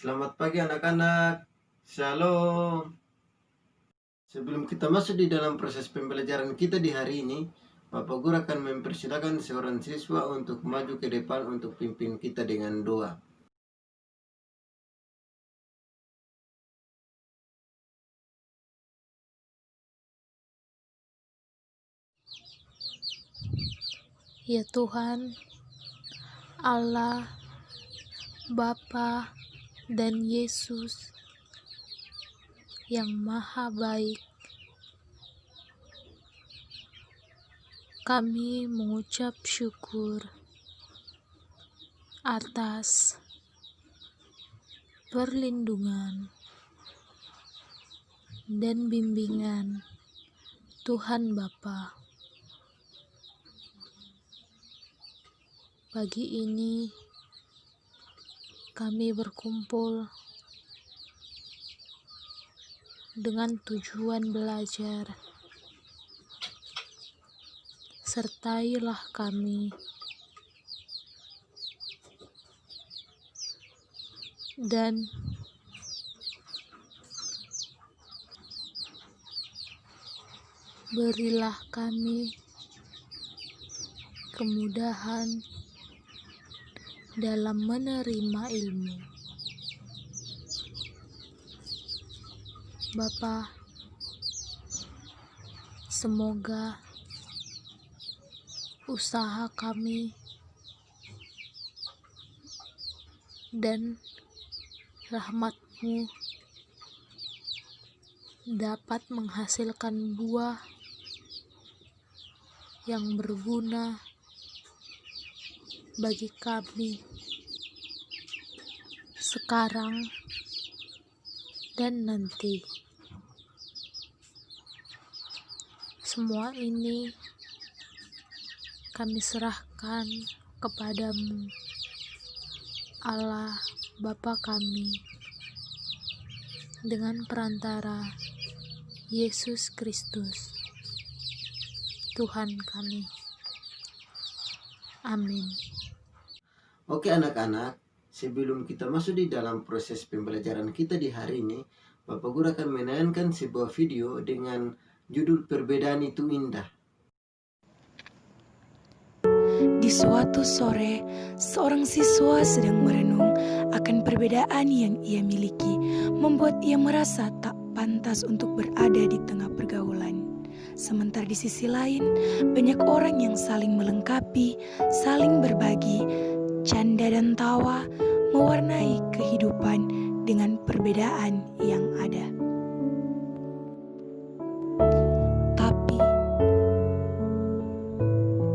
Selamat pagi anak-anak. Shalom. Sebelum kita masuk di dalam proses pembelajaran kita di hari ini, Bapak Guru akan mempersilahkan seorang siswa untuk maju ke depan untuk pimpin kita dengan doa. Ya Tuhan, Allah, Bapa, dan Yesus yang Maha Baik, kami mengucap syukur atas perlindungan dan bimbingan Tuhan Bapa. Pagi ini kami berkumpul dengan tujuan belajar. Sertailah kami dan berilah kami kemudahan dalam menerima ilmu. Bapa, semoga usaha kami dan rahmat-Mu dapat menghasilkan buah yang berguna bagi kami sekarang dan nanti. Semua ini kami serahkan kepadamu, Allah Bapa kami, dengan perantara Yesus Kristus, Tuhan kami. Amin. Oke anak-anak, sebelum kita masuk di dalam proses pembelajaran kita di hari ini, Bapak Guru akan menayangkan sebuah video dengan judul Perbedaan Itu Indah. Di suatu sore, seorang siswa sedang merenung akan perbedaan yang ia miliki, membuat ia merasa tak pantas untuk berada di tengah pergaulan. Sementara di sisi lain, banyak orang yang saling melengkapi, saling berbagi, canda dan tawa, mewarnai kehidupan dengan perbedaan yang ada. Tapi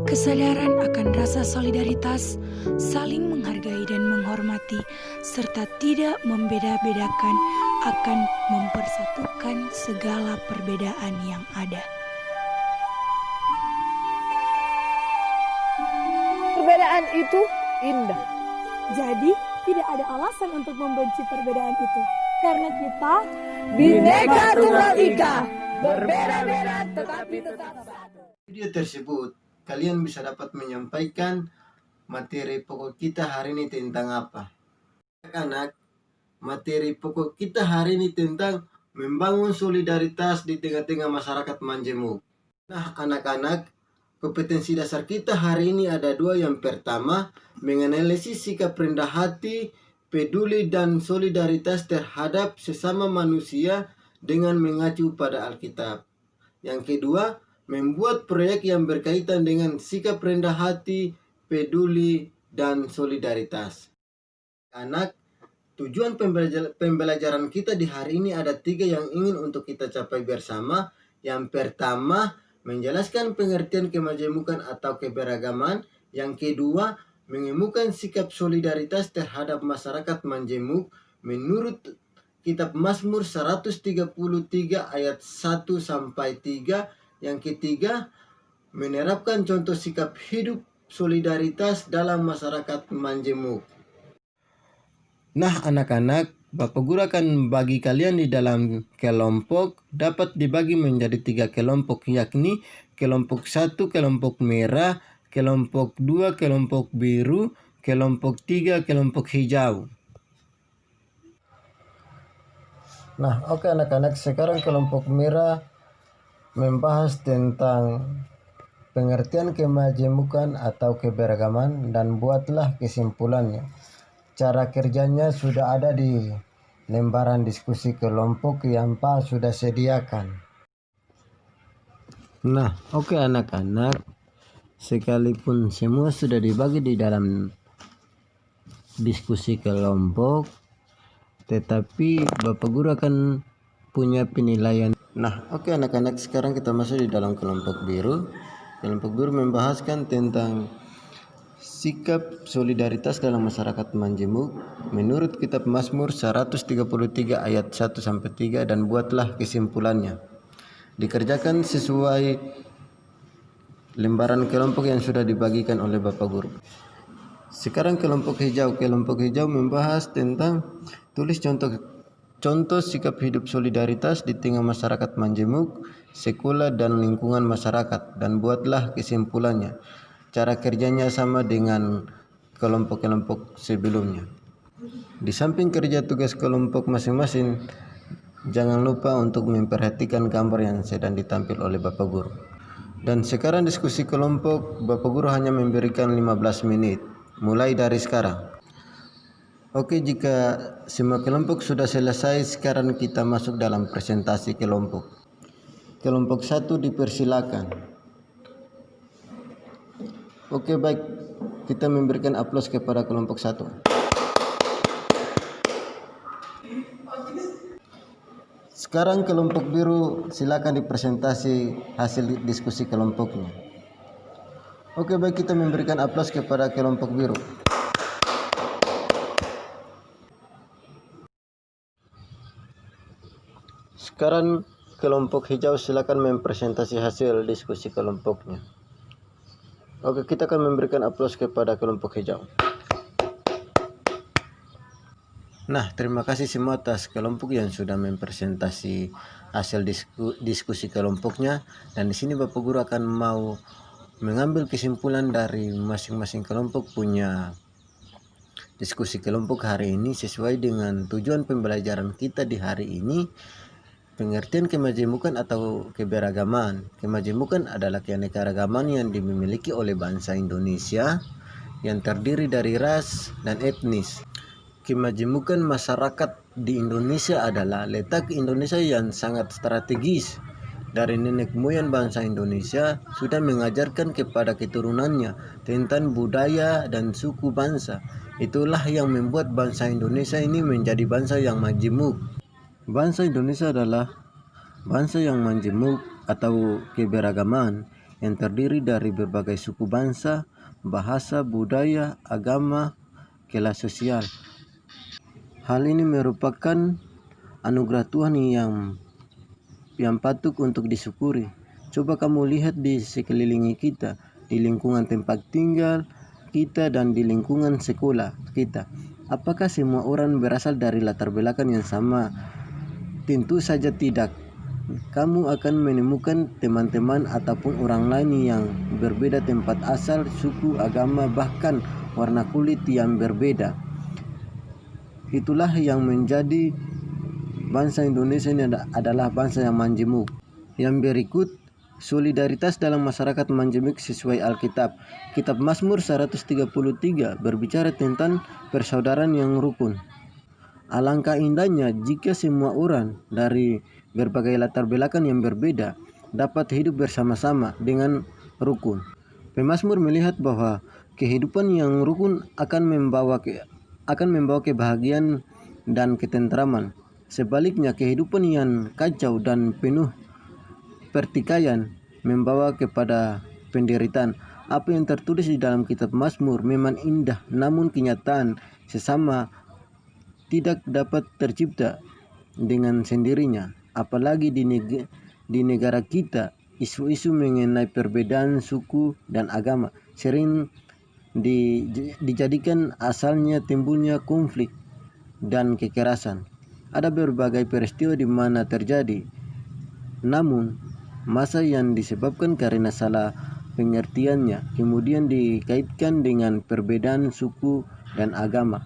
kesadaran akan rasa solidaritas, saling menghargai dan menghormati, serta tidak membeda-bedakan akan mempersatukan segala perbedaan yang ada. Perbedaan itu indah. Jadi tidak ada alasan untuk membenci perbedaan itu. Karena kita Bhinneka Tunggal Ika, berbeda-beda tetapi tetap satu. Video tersebut kalian bisa dapat menyampaikan materi pokok kita hari ini tentang apa? Anak-anak, materi pokok kita hari ini tentang membangun solidaritas di tengah-tengah masyarakat Manjemuk. Nah, anak-anak, kompetensi dasar kita hari ini ada dua. Yang pertama, menganalisis sikap rendah hati, peduli dan solidaritas terhadap sesama manusia dengan mengacu pada Alkitab. Yang kedua, membuat proyek yang berkaitan dengan sikap rendah hati, peduli, dan solidaritas. Anak, tujuan pembelajaran kita di hari ini ada 3 yang ingin untuk kita capai bersama. Yang pertama, menjelaskan pengertian kemajemukan atau keberagaman. Yang kedua, mengemukan sikap solidaritas terhadap masyarakat Manjemuk menurut Kitab Mazmur 133 ayat 1-3. Yang ketiga, menerapkan contoh sikap hidup solidaritas dalam masyarakat Manjemuk. Nah anak-anak, Bapak Guru akan bagi kalian di dalam kelompok, dapat dibagi menjadi 3 kelompok, yakni kelompok 1 kelompok merah, kelompok 2 kelompok biru, kelompok 3 kelompok hijau. Nah, oke anak-anak, sekarang kelompok merah membahas tentang pengertian kemajemukan atau keberagaman dan buatlah kesimpulannya. Cara kerjanya sudah ada di lembaran diskusi kelompok yang Pak sudah sediakan. Nah, oke anak-anak, sekalipun semua sudah dibagi di dalam diskusi kelompok, tetapi Bapak Guru akan punya penilaian. Nah, oke anak-anak, sekarang kita masuk di dalam kelompok biru. Kelompok biru membahaskan tentang sikap solidaritas dalam masyarakat Manjemuk menurut kitab Mazmur 133 ayat 1-3 dan buatlah kesimpulannya. Dikerjakan sesuai lembaran kelompok yang sudah dibagikan oleh Bapak Guru. Sekarang kelompok hijau. Kelompok hijau membahas tentang tulis contoh sikap hidup solidaritas di tengah masyarakat Manjemuk, sekolah dan lingkungan masyarakat dan buatlah kesimpulannya. Cara kerjanya sama dengan kelompok-kelompok sebelumnya. Di samping kerja tugas kelompok masing-masing, jangan lupa untuk memperhatikan gambar yang sedang ditampil oleh Bapak Guru. Dan sekarang diskusi kelompok, Bapak Guru hanya memberikan 15 menit, mulai dari sekarang. Oke, jika semua kelompok sudah selesai, sekarang kita masuk dalam presentasi kelompok. Kelompok 1 dipersilakan. Oke, baik. Kita memberikan aplaus kepada kelompok 1. Sekarang kelompok biru, silakan dipresentasi hasil diskusi kelompoknya. Oke, baik, kita memberikan aplaus kepada kelompok biru. Sekarang kelompok hijau, silakan mempresentasi hasil diskusi kelompoknya. Oke, kita akan memberikan aplaus kepada kelompok hijau. Nah, terima kasih semua atas kelompok yang sudah mempresentasi hasil diskusi kelompoknya. Dan di sini Bapak Guru akan mau mengambil kesimpulan dari masing-masing kelompok punya diskusi kelompok hari ini sesuai dengan tujuan pembelajaran kita di hari ini. Pengertian kemajemukan atau keberagaman. Kemajemukan adalah keanekaragaman yang dimiliki oleh bangsa Indonesia yang terdiri dari ras dan etnis. Kemajemukan masyarakat di Indonesia adalah letak Indonesia yang sangat strategis. Dari nenek moyang bangsa Indonesia sudah mengajarkan kepada keturunannya tentang budaya dan suku bangsa. Itulah yang membuat bangsa Indonesia ini menjadi bangsa yang majemuk. Bangsa Indonesia adalah bangsa yang majemuk atau keberagaman yang terdiri dari berbagai suku bangsa, bahasa, budaya, agama, kelas sosial. Hal ini merupakan anugerah Tuhan yang patut untuk disyukuri. Coba kamu lihat di sekeliling kita, di lingkungan tempat tinggal kita dan di lingkungan sekolah kita. Apakah semua orang berasal dari latar belakang yang sama? Tentu saja tidak. Kamu akan menemukan teman-teman ataupun orang lain yang berbeda tempat asal, suku, agama, bahkan warna kulit yang berbeda. Itulah yang menjadi bangsa Indonesia ini adalah bangsa yang majemuk. Yang berikut, solidaritas dalam masyarakat majemuk sesuai Alkitab. Kitab Mazmur 133 berbicara tentang persaudaraan yang rukun. Alangkah indahnya jika semua orang dari berbagai latar belakang yang berbeda dapat hidup bersama-sama dengan rukun. Pemazmur melihat bahwa kehidupan yang rukun akan membawa kebahagiaan dan ketentraman. Sebaliknya, kehidupan yang kacau dan penuh pertikaian membawa kepada penderitaan. Apa yang tertulis di dalam kitab Mazmur memang indah, namun kenyataan sesama tidak dapat tercipta dengan sendirinya. Apalagi di negara kita, isu-isu mengenai perbedaan suku dan agama sering dijadikan asalnya timbulnya konflik dan kekerasan. Ada berbagai peristiwa di mana terjadi, namun masa yang disebabkan karena salah pengertiannya kemudian dikaitkan dengan perbedaan suku dan agama.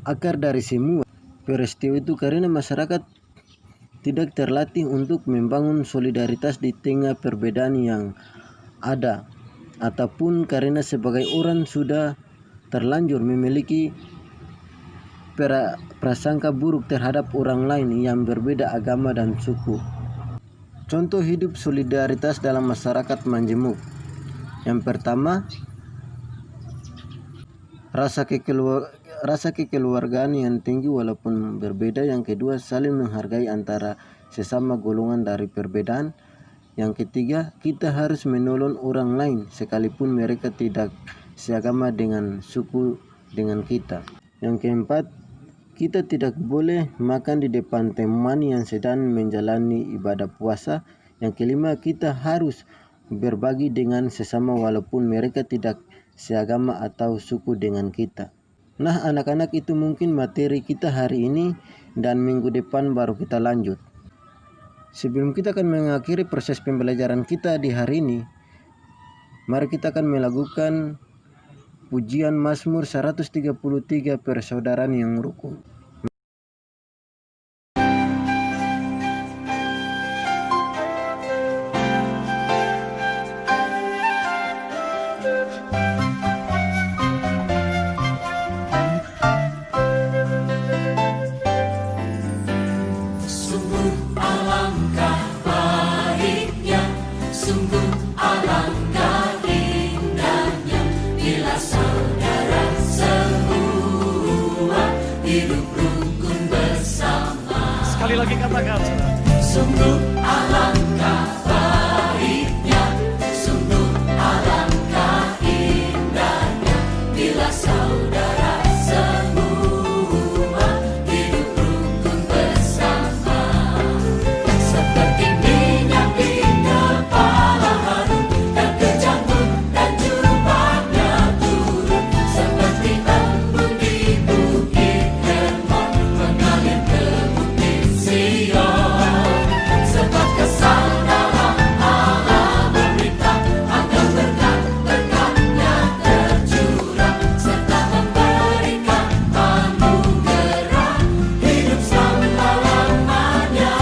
Akar dari semua peristiwa itu karena masyarakat tidak terlatih untuk membangun solidaritas di tengah perbedaan yang ada, ataupun karena sebagai orang sudah terlanjur memiliki prasangka buruk terhadap orang lain yang berbeda agama dan suku. Contoh hidup solidaritas dalam masyarakat Manjemuk. Yang pertama, rasa kekeluargaan yang tinggi walaupun berbeda. Yang kedua, saling menghargai antara sesama golongan dari perbedaan. Yang ketiga, kita harus menolong orang lain sekalipun mereka tidak seagama dengan suku dengan kita. Yang keempat, kita tidak boleh makan di depan teman yang sedang menjalani ibadah puasa. Yang kelima, kita harus berbagi dengan sesama walaupun mereka tidak seagama atau suku dengan kita. Nah anak-anak, itu mungkin materi kita hari ini, dan minggu depan baru kita lanjut. Sebelum kita akan mengakhiri proses pembelajaran kita di hari ini, mari kita akan melakukan pujian Mazmur 133 persaudaraan yang rukun. Sekali lagi katakan, sungguh alangkah baiknya, sungguh alangkah indahnya, bila saudara semua hidup rukun bersama. Seperti minyak di kepala Harun, dan kejanggut dan jubahnya turun, seperti embun di bukit Hermon, mengalir ke sebab kesadaran Allah memerintah agar berkat-berkatnya tercurah, serta memberikan anugerah hidup selama-lamanya.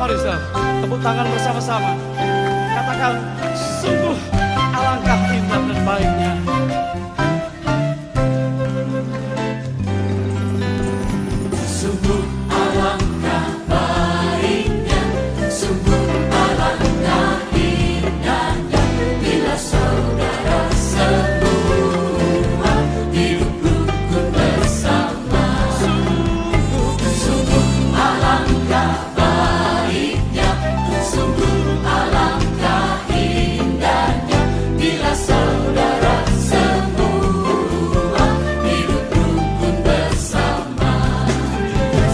mari saudara, tepuk tangan bersama-sama. Katakan, sungguh alangkah indah dan baiknya. Sungguh alangkah baiknya, sungguh alangkah indahnya, bila saudara semua hidup rukun bersama. Sungguh alangkah baiknya, sungguh alangkah indahnya, bila saudara semua hidup rukun bersama.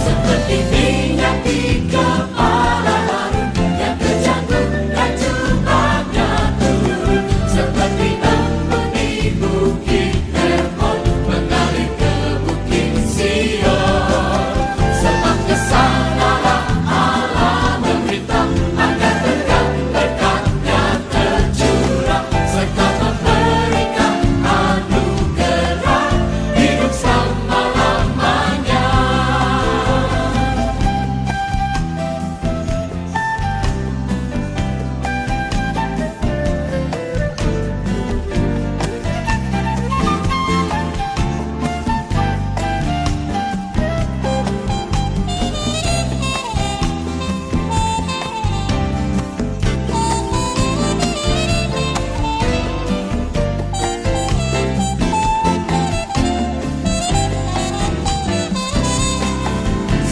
Seperti minyak di kepala Harun, yang kejanggut dan jubahnya turun, seperti embun di bukit Hermon, mengalir ke bukit Sion. Sebab kesanalah Allah memerintah agar berkat-berkatnya tercurah, serta memberikan anugerah hidup selama-lamanya.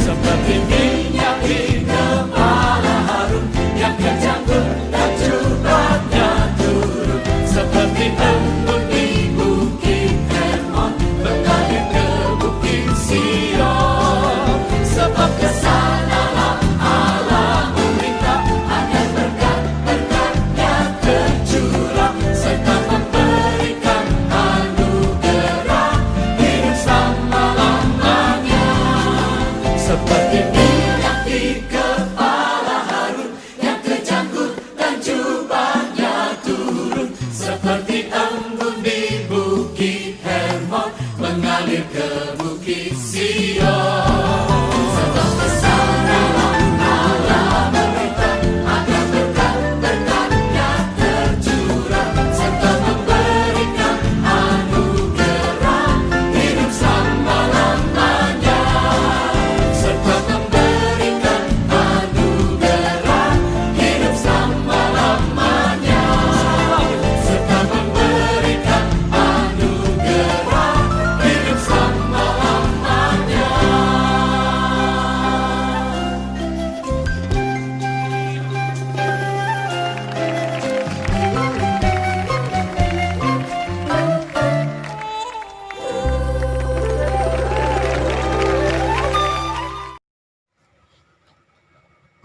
Seperti minyak di kepala Harun, yang kejanggut dan jubahnya turun, seperti embun di bukit Hermon, mengalir ke bukit Sion. Sebab kesanalah Allah memerintah agar berkat-berkatnya tercurah, serta memberikan anugerah hidup selama-lamanya. Seperti minyak di kepala Harun, yang kejanggut dan jubahnya turun, seperti embun di bukit Hermon, mengalir ke bukit Sion.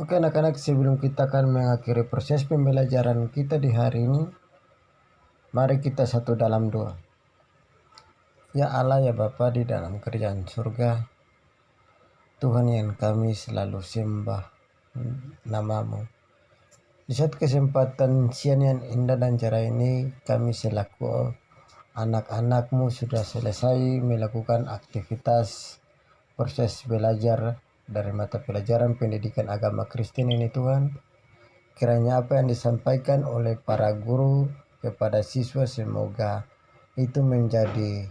Oke anak-anak, sebelum kita akan mengakhiri proses pembelajaran kita di hari ini, mari kita satu dalam doa. Ya Allah, ya Bapa di dalam kerajaan surga, Tuhan yang kami selalu sembah namamu. Di saat kesempatan siang yang indah dan cerah ini, kami selaku anak-anakmu sudah selesai melakukan aktivitas proses belajar dari mata pelajaran pendidikan agama Kristen ini Tuhan. Kiranya apa yang disampaikan oleh para guru kepada siswa semoga itu menjadi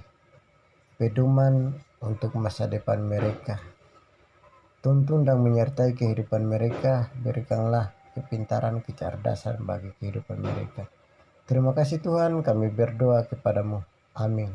pedoman untuk masa depan mereka. Tuntun dan menyertai kehidupan mereka, berikanlah kepintaran, kecerdasan bagi kehidupan mereka. Terima kasih Tuhan, kami berdoa kepadamu. Amin.